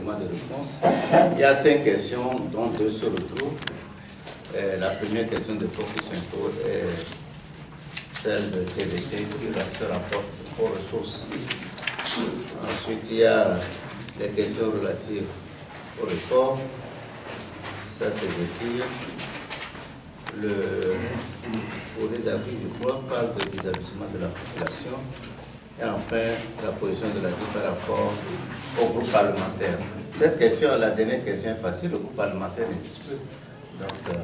éléments de réponse. Il y a 5 questions, dont 2 se retrouvent. La première question de Focus Info est celle de TVT qui se rapporte aux ressources. Ensuite, il y a les questions relatives aux réformes. Ça, c'est Zéphir. Le courrier d'Afrique du Bois parle de désabusement de la population. Et enfin, la position de la DIC par rapport au groupe parlementaire. Cette question, la dernière question est facile. Le groupe parlementaire n'existe plus. Donc,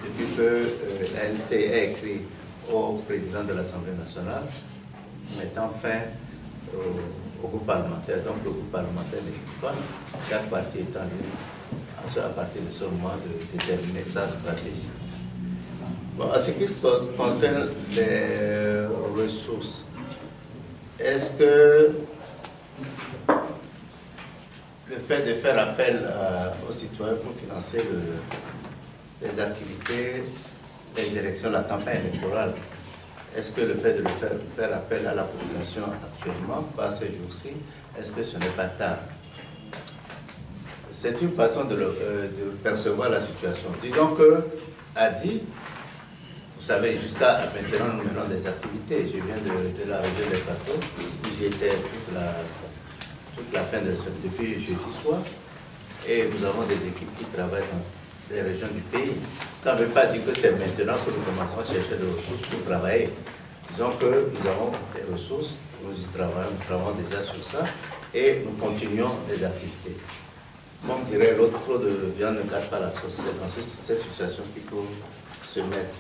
depuis que l'ANC a écrit au président de l'Assemblée nationale, mettant fin au groupe parlementaire. Donc, le groupe parlementaire n'existe pas. Chaque parti étant libre, à partir de ce moment, de déterminer sa stratégie. Bon, à ce qui concerne les ressources, est-ce que le fait de faire appel aux citoyens pour financer les activités, les élections, la campagne électorale, est-ce que le fait de faire appel à la population actuellement, par ces jours-ci, est-ce que ce n'est pas tard? C'est une façon de percevoir la situation. Disons que, Adi, vous savez, jusqu'à maintenant, nous menons des activités. Je viens de la région des Plateaux, où j'y étais toute la fin de la semaine, depuis jeudi soir. Et nous avons des équipes qui travaillent dans des régions du pays. Ça ne veut pas dire que c'est maintenant que nous commençons à chercher des ressources pour travailler. Disons que nous avons des ressources, nous y travaillons, nous travaillons déjà sur ça, et nous continuons les activités. Comme dirait l'autre, trop de viande ne gâte pas la sauce. C'est dans cette situation qu'il faut se mettre.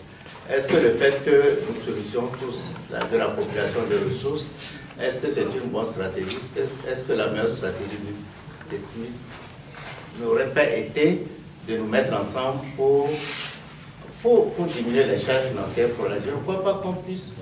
Est-ce que le fait que nous sollicitions tous de la population des ressources, est-ce que c'est une bonne stratégie? Est-ce que la meilleure stratégie depuis n'aurait pas été de nous mettre ensemble pour diminuer les charges financières pour la vie? Je ne crois pas qu'on puisse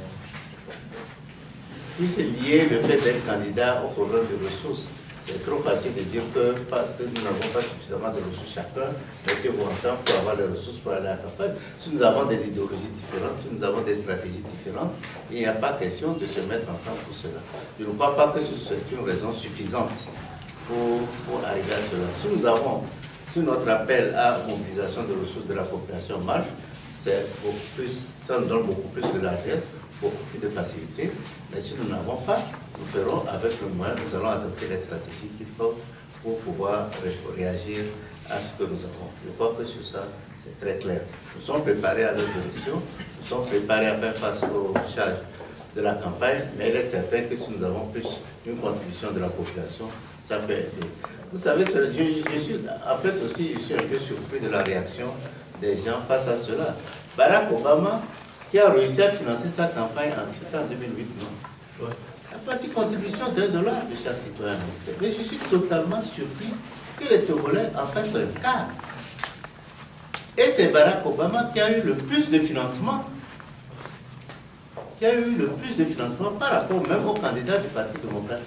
lier le fait d'être candidat au programme de ressources. C'est trop facile de dire que parce que nous n'avons pas suffisamment de ressources chacun, mettez-vous ensemble pour avoir les ressources pour aller à la campagne. Si nous avons des idéologies différentes, si nous avons des stratégies différentes, il n'y a pas question de se mettre ensemble pour cela. Je ne crois pas que ce soit une raison suffisante pour arriver à cela. Si notre appel à mobilisation de ressources de la population marche, c'est beaucoup plus, ça nous donne beaucoup plus de largesse, beaucoup plus de facilité. Mais si nous n'avons pas, nous ferons avec le moyen, nous allons adopter les stratégies qu'il faut pour pouvoir réagir à ce que nous avons. Je crois que sur ça, c'est très clair. Nous sommes préparés à leurs élections, nous sommes préparés à faire face aux charges de la campagne, mais il est certain que si nous avons plus une contribution de la population, ça peut aider. Vous savez, je suis en fait aussi, je suis un peu surpris de la réaction des gens face à cela. Barack Obama, qui a réussi à financer sa campagne en 2008, non? Il n'y a pas de contribution d'$1 de chaque citoyen. Mais je suis totalement surpris que les Togolais en fassent un cas. Et c'est Barack Obama qui a eu le plus de financement, par rapport même aux candidats du Parti démocrate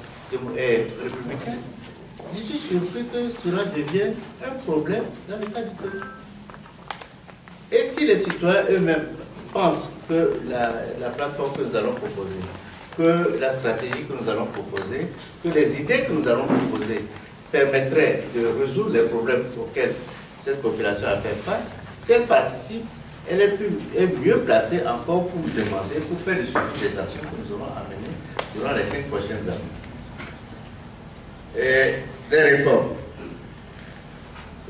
et républicain. Je suis surpris que cela devienne un problème dans le cas du Togo. Et si les citoyens eux-mêmes pensent que la plateforme que nous allons proposer, que la stratégie que nous allons proposer, que les idées que nous allons proposer permettraient de résoudre les problèmes auxquels cette population a fait face, si elle participe, elle est mieux placée encore pour nous demander, pour faire le suivi des actions que nous aurons à mener durant les 5 prochaines années. Et les réformes.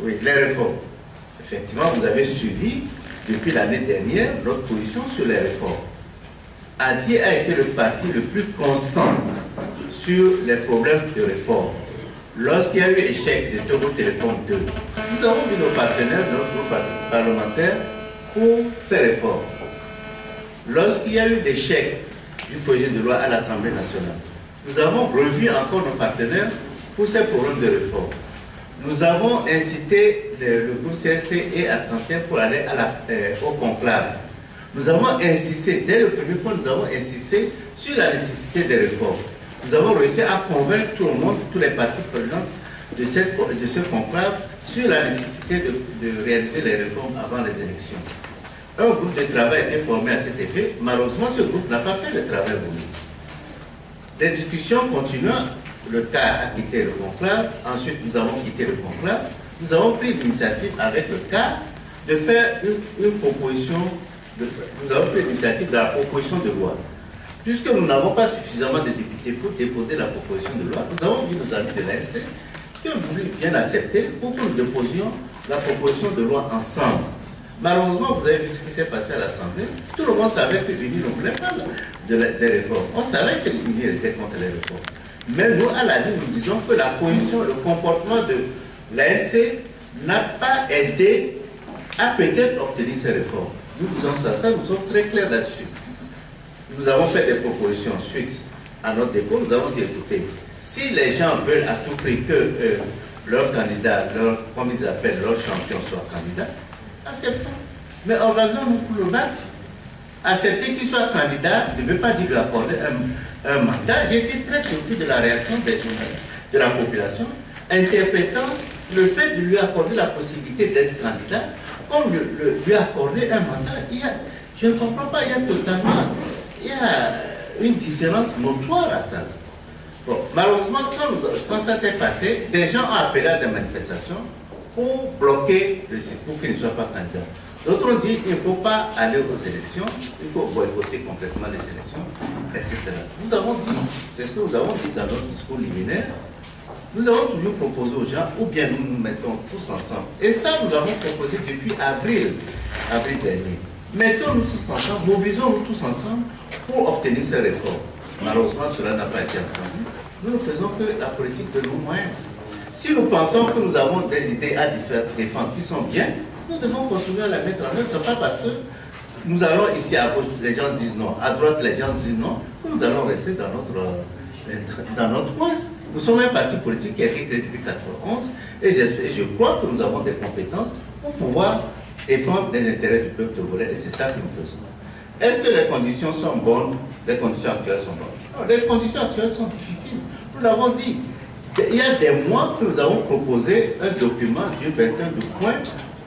Oui, les réformes. Effectivement, vous avez suivi depuis l'année dernière notre position sur les réformes. Adi a été le parti le plus constant sur les problèmes de réforme. Lorsqu'il y a eu échec de Togo Télécom 2, nous avons vu nos partenaires, notre groupe parlementaire, pour ces réformes. Lorsqu'il y a eu l'échec du projet de loi à l'Assemblée nationale, nous avons revu encore nos partenaires pour ces problèmes de réforme. Nous avons incité le groupe CSC et Attention pour aller au conclave. Nous avons insisté, dès le premier point, nous avons insisté sur la nécessité des réformes. Nous avons réussi à convaincre tout le monde, toutes les parties prenantes de ce conclave sur la nécessité de réaliser les réformes avant les élections. Un groupe de travail a été formé à cet effet. Malheureusement, ce groupe n'a pas fait le travail voulu. Les discussions continuent. le cas a quitté le conclave, ensuite nous avons quitté le conclave, nous avons pris l'initiative avec le cas de faire une proposition, nous avons pris l'initiative de la proposition de loi. Puisque nous n'avons pas suffisamment de députés pour déposer la proposition de loi, nous avons vu nos amis de l'ANC qui ont voulu bien accepter pour que nous déposions la proposition de loi ensemble. Malheureusement, vous avez vu ce qui s'est passé à l'Assemblée. Tout le monde savait que l'Uni ne voulait pas des réformes. On savait que l'Uni était contre les réformes. Mais nous, à la ligne, nous disons que la position, le comportement de l'ANC n'a pas aidé à peut-être obtenir ces réformes. Nous disons ça, nous sommes très clairs là-dessus. Nous avons fait des propositions suite à notre dépôt. Nous avons dit, écoutez, si les gens veulent à tout prix que leur candidat, comme ils appellent, leur champion soit candidat, acceptons. Mais organisons-nous pour le battre. Accepter qu'il soit candidat ne veut pas dire lui accorder un mandat. J'ai été très surpris de la réaction des journalistes, de la population, interprétant le fait de lui accorder la possibilité d'être candidat comme lui accorder un mandat. Je ne comprends pas, il y a une différence notoire à ça. Bon, malheureusement, quand ça s'est passé, des gens ont appelé à des manifestations pour bloquer le site, pour qu'il ne soit pas candidat. D'autres ont dit qu'il ne faut pas aller aux élections, il faut boycotter complètement les élections, etc. Nous avons dit, c'est ce que nous avons dit dans notre discours liminaire, nous avons toujours proposé aux gens, ou bien nous nous mettons tous ensemble. Et ça, nous l'avons proposé depuis avril dernier. Mettons-nous tous ensemble, mobilisons-nous tous ensemble pour obtenir ces réformes. Malheureusement, cela n'a pas été entendu. Nous ne faisons que la politique de nos moyens. Si nous pensons que nous avons des idées à défendre qui sont bien, nous devons continuer à la mettre en œuvre. Ce n'est pas parce que nous allons ici à gauche, les gens disent non, à droite, les gens disent non, que nous allons rester dans notre coin. Nous sommes un parti politique qui a été créé depuis 1991 et je crois que nous avons des compétences pour pouvoir défendre les intérêts du peuple togolais et c'est ça que nous faisons. Est-ce que les conditions sont bonnes? Les conditions actuelles sont bonnes. Non, les conditions actuelles sont difficiles. Nous l'avons dit. Il y a des mois que nous avons proposé un document d'une vingtaine de points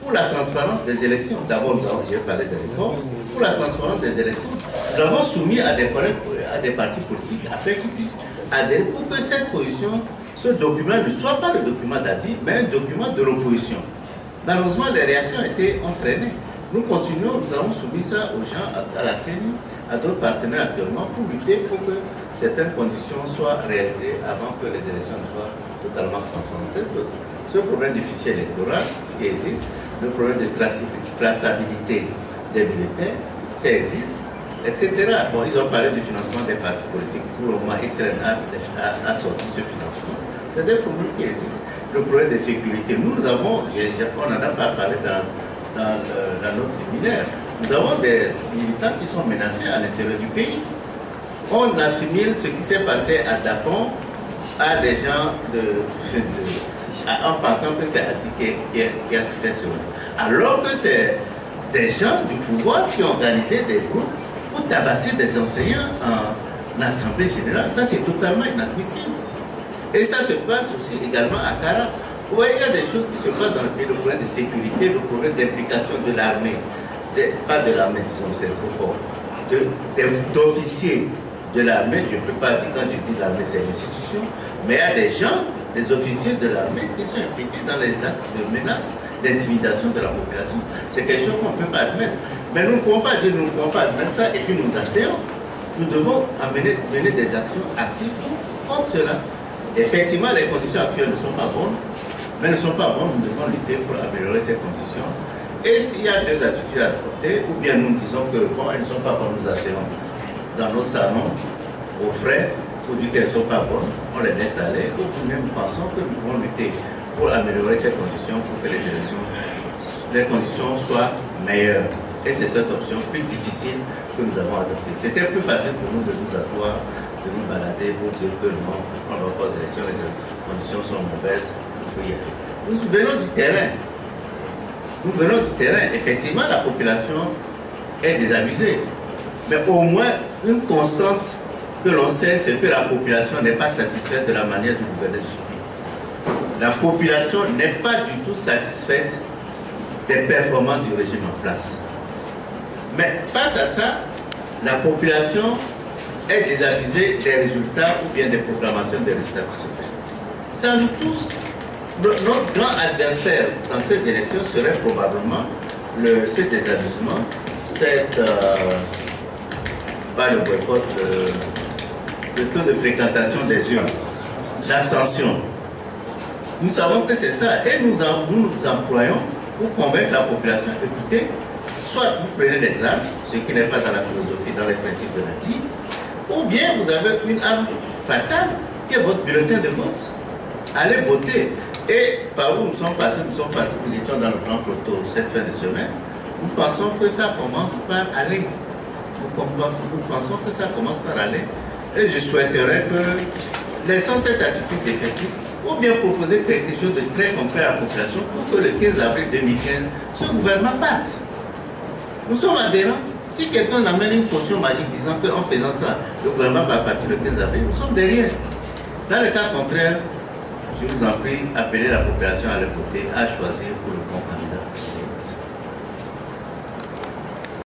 pour la transparence des élections. D'abord, j'ai parlé des réformes. Pour la transparence des élections, nous l'avons soumis à des collègues, à des partis politiques, afin qu'ils puissent adhérer pour que cette position, ce document ne soit pas le document d'Adi, mais un document de l'opposition. Malheureusement, les réactions ont été entraînées. Nous continuons, nous avons soumis ça aux gens, à la CENI, à d'autres partenaires actuellement, pour lutter pour que certaines conditions soient réalisées avant que les élections ne soient totalement transparentes. Ce problème du fichier électoral qui existe, le problème de traçabilité des bulletins, ça existe, etc. Bon, ils ont parlé du financement des partis politiques. Pour le moment, ITREN a sorti ce financement. C'est des problèmes qui existent. Le problème de sécurité, nous avons, on n'en a pas parlé dans notre liminaire, nous avons des militants qui sont menacés à l'intérieur du pays. On assimile ce qui s'est passé à Dapon à des gens en pensant que c'est Adi qui a fait cela. Alors que c'est des gens du pouvoir qui ont organisé des groupes pour tabasser des enseignants en assemblée générale. Ça, c'est totalement inadmissible. Et ça se passe aussi également à Kara. Vous voyez, il y a des choses qui se passent dans le pays, le problème de sécurité, le problème d'implication de l'armée, pas de l'armée, disons, c'est trop fort, d'officiers de l'armée. Je ne peux pas dire, quand je dis l'armée, c'est l'institution, mais il y a des gens, des officiers de l'armée qui sont impliqués dans les actes de menace, d'intimidation de la population. C'est quelque chose qu'on ne peut pas admettre. Mais nous ne pouvons pas dire, nous ne pouvons pas admettre ça et puis nous asseyons. Nous devons mener des actions actives contre cela. Effectivement, les conditions actuelles ne sont pas bonnes, mais ne sont pas bonnes, nous devons lutter pour améliorer ces conditions. Et s'il y a deux attitudes à adopter, ou bien nous disons que bon, elles ne sont pas bonnes, nous asseyons dans notre salon, au frais, pour dire qu'elles ne sont pas bonnes, on les laisse aller, ou même pensons que nous pouvons lutter pour améliorer ces conditions, pour que les conditions soient meilleures. Et c'est cette option plus difficile que nous avons adoptée. C'était plus facile pour nous de nous asseoir, de nous balader pour dire que non, on ne va pas aux élections, les conditions sont mauvaises, il faut y aller. Nous venons du terrain. Nous venons du terrain. Effectivement, la population est désabusée. Mais au moins, une constante que l'on sait, c'est que la population n'est pas satisfaite de la manière de gouverner du pays. La population n'est pas du tout satisfaite des performances du régime en place. Mais face à ça, la population est désabusé des résultats ou bien des proclamations des résultats qui se font. C'est à nous tous. Notre grand adversaire dans ces élections serait probablement ce désabusement, pas le boycott, le taux de fréquentation des urnes, l'abstention. Nous savons que c'est ça et nous nous employons pour convaincre la population. Écoutez, soit vous prenez des armes, ce qui n'est pas dans la philosophie, dans les principes de la DIE, ou bien vous avez une arme fatale qui est votre bulletin de vote. Allez voter. Et par où nous sommes passés, nous étions dans le plan Cloto cette fin de semaine. Nous pensons que ça commence par aller. Nous pensons que ça commence par aller. Et je souhaiterais que laissons cette attitude défaitiste ou bien proposer quelque chose de très concret à la population pour que le 15 avril 2015, ce gouvernement parte. Nous sommes adhérents. Si quelqu'un amène une potion magique disant qu'en faisant ça, le gouvernement va partir le 15 avril, nous sommes derrière. Dans le cas contraire, je vous en prie, appelez la population à le voter, à choisir pour le bon candidat.